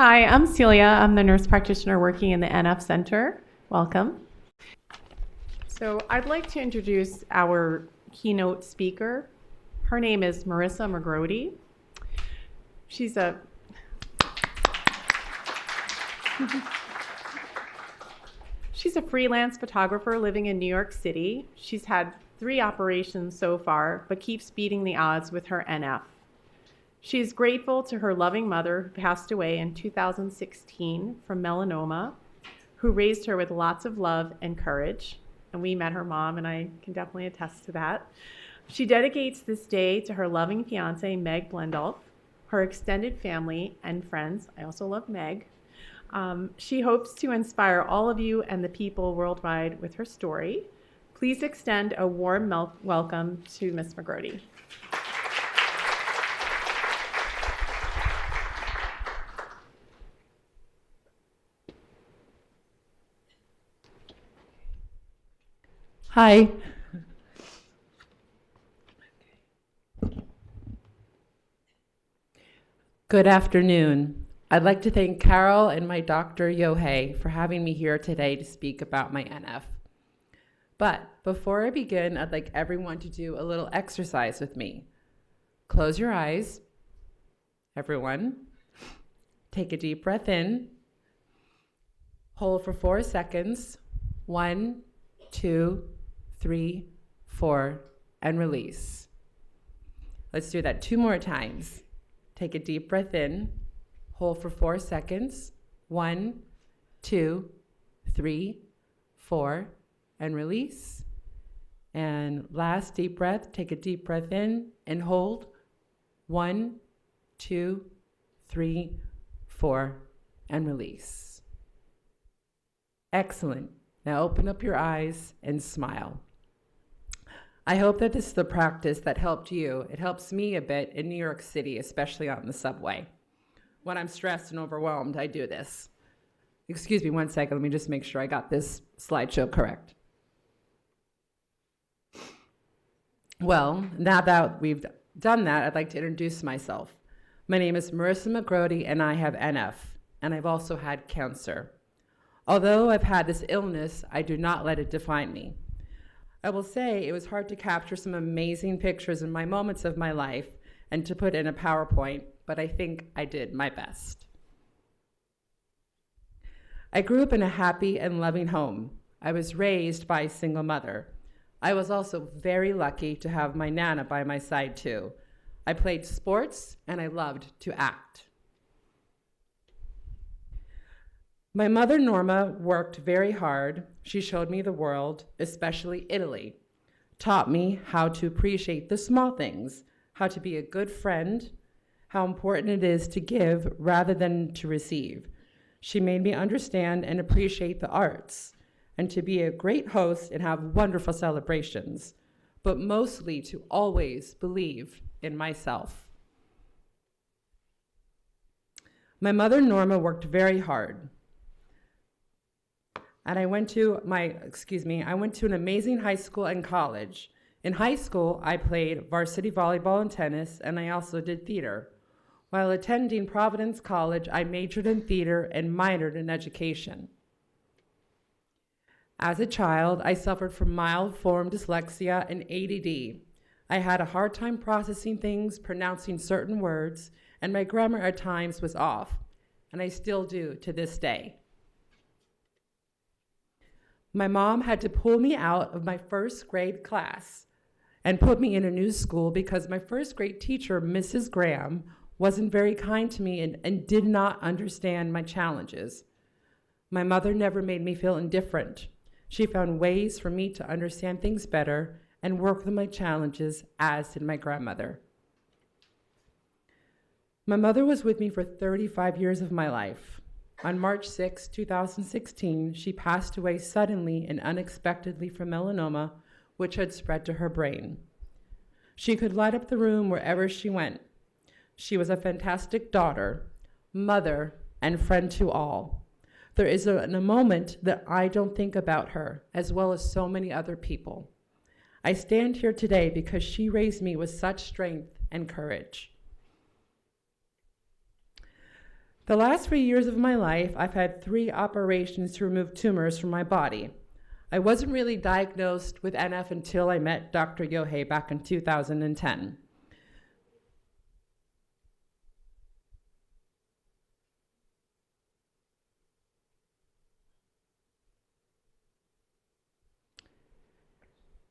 Hi, I'm Celia. I'm the nurse practitioner working in the NF Center. Welcome. So I'd like to introduce our keynote speaker. Her name is Marisa McGrody. She's a freelance photographer living in New York City. She's had 3 operations so far, but keeps beating the odds with her NF. She is grateful to her loving mother, who passed away in 2016 from melanoma, who raised her with lots of love and courage. And we met her mom, and I can definitely attest to that. She dedicates this day to her loving fiance, Meg Blendolf, her extended family and friends. I also love Meg. She hopes to inspire all of you and the people worldwide with her story. Please extend a warm welcome to Ms. McGrody. Hi. Good afternoon. I'd like to thank Carol and my doctor, Yohei, for having me here today to speak about my NF. But before I begin, I'd like everyone to do a little exercise with me. Close your eyes, everyone. Take a deep breath in. Hold for 4 seconds. 1, 2, 3, 4, and release. Let's do that 2 more times. Take a deep breath in, hold for 4 seconds. 1, 2, 3, 4, and release. And last deep breath, take a deep breath in and hold. 1, 2, 3, 4, and release. Excellent. Now open up your eyes and smile. I hope that this is the practice that helped you. It helps me a bit in New York City, especially on the subway. When I'm stressed and overwhelmed, I do this. Excuse me 1 second, let me just make sure I got this slideshow correct. Well, now that we've done that, I'd like to introduce myself. My name is Marisa McGrody, and I have NF, and I've also had cancer. Although I've had this illness, I do not let it define me. I will say it was hard to capture some amazing pictures in my moments of my life and to put in a PowerPoint, but I think I did my best. I grew up in a happy and loving home. I was raised by a single mother. I was also very lucky to have my Nana by my side too. I played sports and I loved to act. My mother, Norma, worked very hard. She showed me the world, especially Italy, taught me how to appreciate the small things, how to be a good friend, how important it is to give rather than to receive. She made me understand and appreciate the arts, and to be a great host and have wonderful celebrations, but mostly to always believe in myself. My mother, Norma, worked very hard. And I went to an amazing high school and college. In high school, I played varsity volleyball and tennis, and I also did theater. While attending Providence College, I majored in theater and minored in education. As a child, I suffered from mild form dyslexia and ADD. I had a hard time processing things, pronouncing certain words, and my grammar at times was off, and I still do to this day. My mom had to pull me out of my first grade class and put me in a new school because my first grade teacher, Mrs. Graham, wasn't very kind to me and did not understand my challenges. My mother never made me feel indifferent. She found ways for me to understand things better and work with my challenges, as did my grandmother. My mother was with me for 35 years of my life. On March 6, 2016, she passed away suddenly and unexpectedly from melanoma, which had spread to her brain. She could light up the room wherever she went. She was a fantastic daughter, mother, and friend to all. There is a moment that I don't think about her, as well as so many other people. I stand here today because she raised me with such strength and courage. The last 3 years of my life, I've had 3 operations to remove tumors from my body. I wasn't really diagnosed with NF until I met Dr. Yohei back in 2010.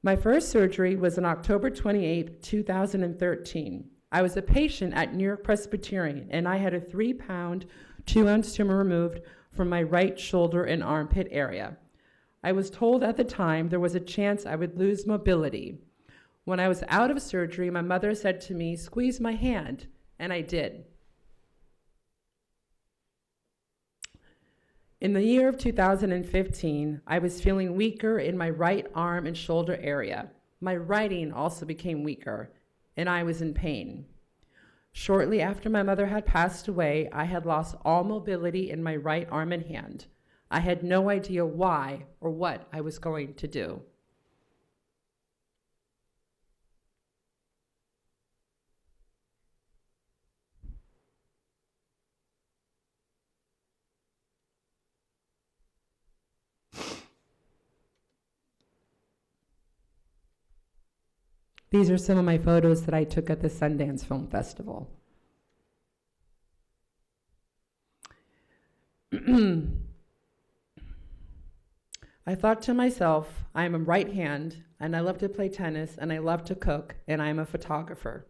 My first surgery was on October 28, 2013. I was a patient at New York Presbyterian, and I had a 3-pound, 2-ounce tumor removed from my right shoulder and armpit area. I was told at the time there was a chance I would lose mobility. When I was out of surgery, my mother said to me, "Squeeze my hand," and I did. In the year of 2015, I was feeling weaker in my right arm and shoulder area. My writing also became weaker, and I was in pain. Shortly after my mother had passed away, I had lost all mobility in my right arm and hand. I had no idea why or what I was going to do. These are some of my photos that I took at the Sundance Film Festival. I thought to myself, I am a right hand, and I love to play tennis, and I love to cook, and I am a photographer.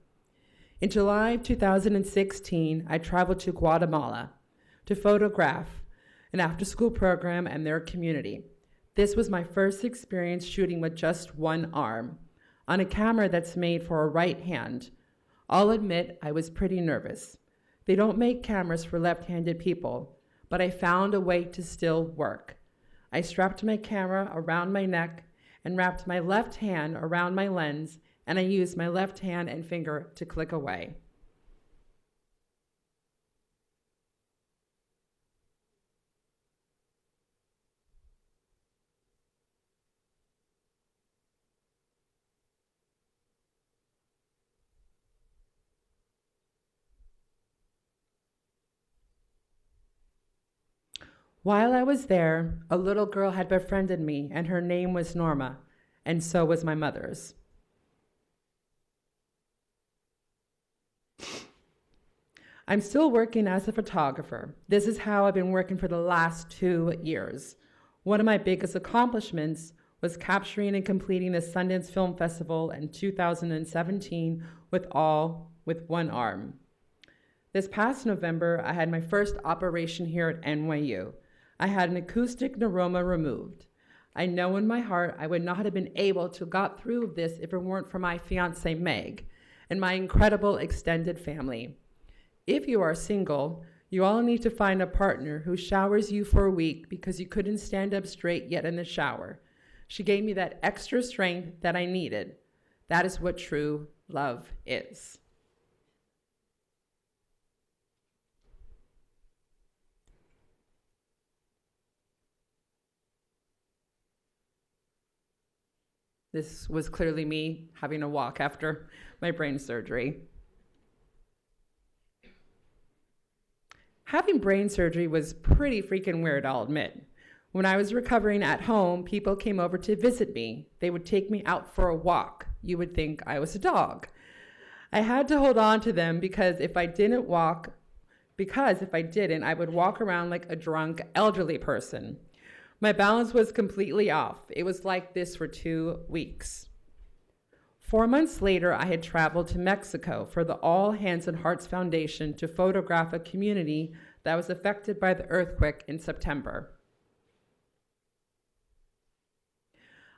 In July of 2016, I traveled to Guatemala to photograph an after-school program and their community. This was my first experience shooting with just one arm, on a camera that's made for a right hand. I'll admit I was pretty nervous. They don't make cameras for left-handed people, but I found a way to still work. I strapped my camera around my neck and wrapped my left hand around my lens, and I used my left hand and finger to click away. While I was there, a little girl had befriended me, and her name was Norma, and so was my mother's. I'm still working as a photographer. This is how I've been working for the last 2 years. One of my biggest accomplishments was capturing and completing the Sundance Film Festival in 2017 with one arm. This past November, I had my first operation here at NYU. I had an acoustic neuroma removed. I know in my heart I would not have been able to got through this if it weren't for my fiance Meg and my incredible extended family. If you are single, you all need to find a partner who showers you for a week because you couldn't stand up straight yet in the shower. She gave me that extra strength that I needed. That is what true love is. This was clearly me having a walk after my brain surgery. Having brain surgery was pretty freaking weird, I'll admit. When I was recovering at home, people came over to visit me. They would take me out for a walk. You would think I was a dog. I had to hold on to them because if I didn't, I would walk around like a drunk elderly person. My balance was completely off. It was like this for 2 weeks. 4 months later, I had traveled to Mexico for the All Hands and Hearts Foundation to photograph a community that was affected by the earthquake in September.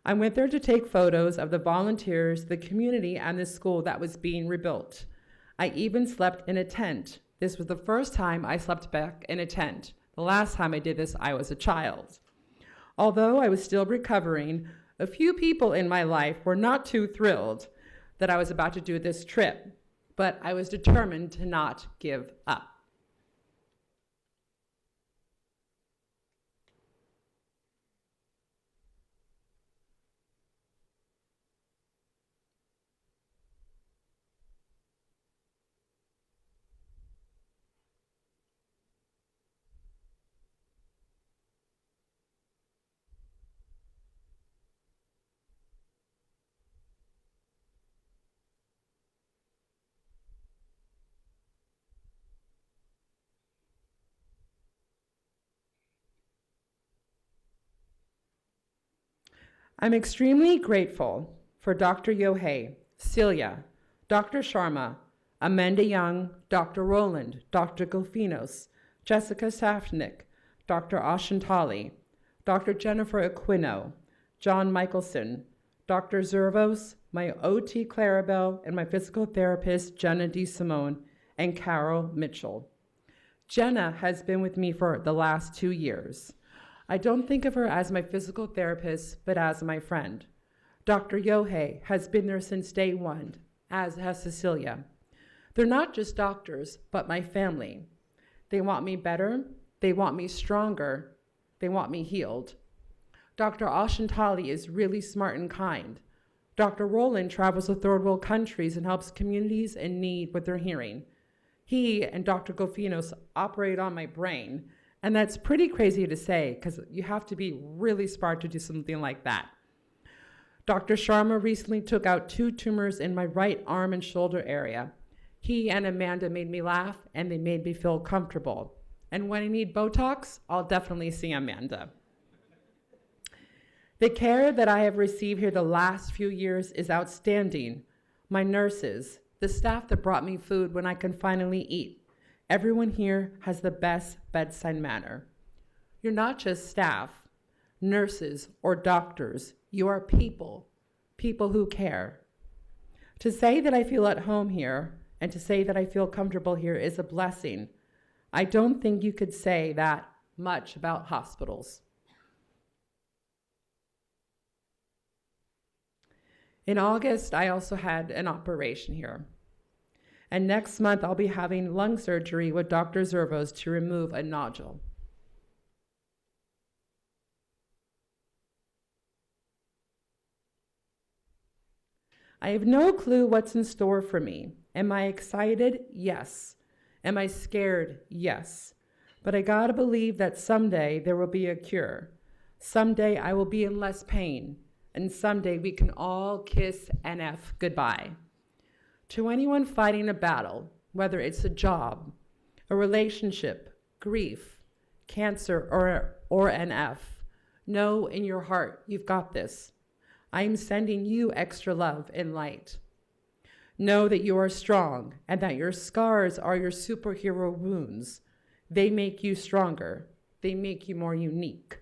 I went there to take photos of the volunteers, the community, and the school that was being rebuilt. I even slept in a tent. This was the first time I slept back in a tent. The last time I did this, I was a child. Although I was still recovering, a few people in my life were not too thrilled that I was about to do this trip, but I was determined to not give up. I'm extremely grateful for Dr. Yohei, Celia, Dr. Sharma, Amanda Young, Dr. Rowland, Dr. Golfinos, Jessica Safnik, Dr. Ashantali, Dr. Jennifer Aquino, John Michelson, Dr. Zervos, my OT Clarabelle, and my physical therapist, Jenna DeSimone, and Carol Mitchell. Jenna has been with me for the last 2 years. I don't think of her as my physical therapist, but as my friend. Dr. Yohei has been there since day one, as has Cecilia. They're not just doctors, but my family. They want me better, they want me stronger, they want me healed. Dr. Ashantali is really smart and kind. Dr. Rowland travels to third world countries and helps communities in need with their hearing. He and Dr. Golfinos operate on my brain, and that's pretty crazy to say because you have to be really smart to do something like that. Dr. Sharma recently took out 2 tumors in my right arm and shoulder area. He and Amanda made me laugh, and they made me feel comfortable. And when I need Botox, I'll definitely see Amanda. The care that I have received here the last few years is outstanding. My nurses, the staff that brought me food when I can finally eat, everyone here has the best bedside manner. You're not just staff, nurses, or doctors. You are people, people who care. To say that I feel at home here and to say that I feel comfortable here is a blessing. I don't think you could say that much about hospitals. In August, I also had an operation here. And next month, I'll be having lung surgery with Dr. Zervos to remove a nodule. I have no clue what's in store for me. Am I excited? Yes. Am I scared? Yes. But I gotta believe that someday there will be a cure. Someday I will be in less pain. And someday we can all kiss NF goodbye. To anyone fighting a battle, whether it's a job, a relationship, grief, cancer, or NF, know in your heart you've got this. I am sending you extra love and light. Know that you are strong and that your scars are your superhero wounds. They make you stronger. They make you more unique.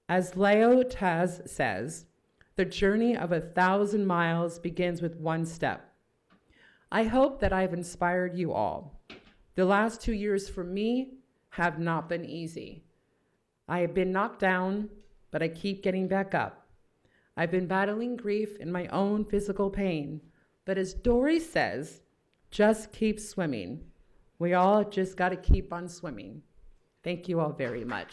As Leo Taz says, the journey of 1,000 miles begins with one step. I hope that I've inspired you all. The last 2 years for me have not been easy. I have been knocked down, but I keep getting back up. I've been battling grief and my own physical pain, but as Dory says, just keep swimming. We all just got to keep on swimming. Thank you all very much.